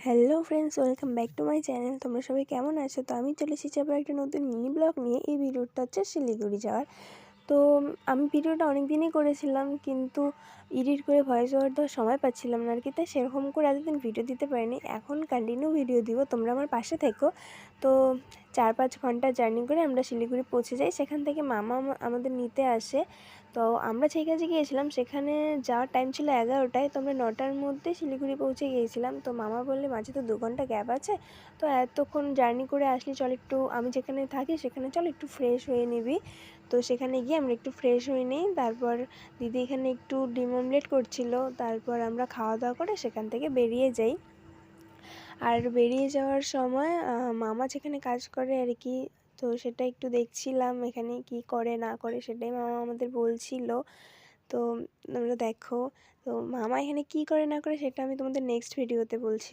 Hello friends, welcome back to my channel. তোমরা সবাই কেমন আছো? তো আমি চলে এসেছি আবার একটা নতুন মিনি ব্লগ নিয়ে। এই ভিডিওটা হচ্ছে শিলিগুড়ি যাওয়ার। তো আমি ভিডিওটা অনেক দিনই করেছিলাম, কিন্তু এডিট করে ভয়েস ওভার দেওয়ার সময় পাচ্ছিলাম না আর কি, তাই সেরকম করে এতদিন ভিডিও দিতে পারিনি। এখন কন্টিনিউ ভিডিও দিব, তোমরা আমার পাশে থেকো। তো 4-5 ঘন্টা জার্নি করে আমরা শিলিগুড়ি পৌঁছে যাই। সেখান থেকে মামা আমাদের নিতে আসে। তো আমরা যে কাজে গিয়েছিলাম সেখানে যাওয়ার টাইম ছিল 11টায়, তো আমরা 9টার মধ্যে শিলিগুড়ি পৌঁছে গিয়েছিলাম। তো মামা বললে মাঝে তো 2 ঘন্টা গ্যাপ আছে, তো এতক্ষণ জার্নি করে আসলি, চল একটু, আমি যেখানে থাকি সেখানে চল একটু ফ্রেশ হয়ে নিবি। তো সেখানে গিয়ে আমরা একটু ফ্রেশ হয়ে নিই। তারপর দিদি এখানে একটু ডিম অমলেট করছিল। তারপর আমরা খাওয়া দাওয়া করে সেখান থেকে বেরিয়ে যাই। আর বেরিয়ে যাওয়ার সময় মামা যেখানে কাজ করে আর কি, তো সেটা একটু দেখছিলাম, এখানে কি করে না করে সেটাই মামা আমাদের বলছিল। তো তোমরা দেখো, তো মামা এখানে কি করে না করে সেটা আমি তোমাদের নেক্সট ভিডিওতে বলছি।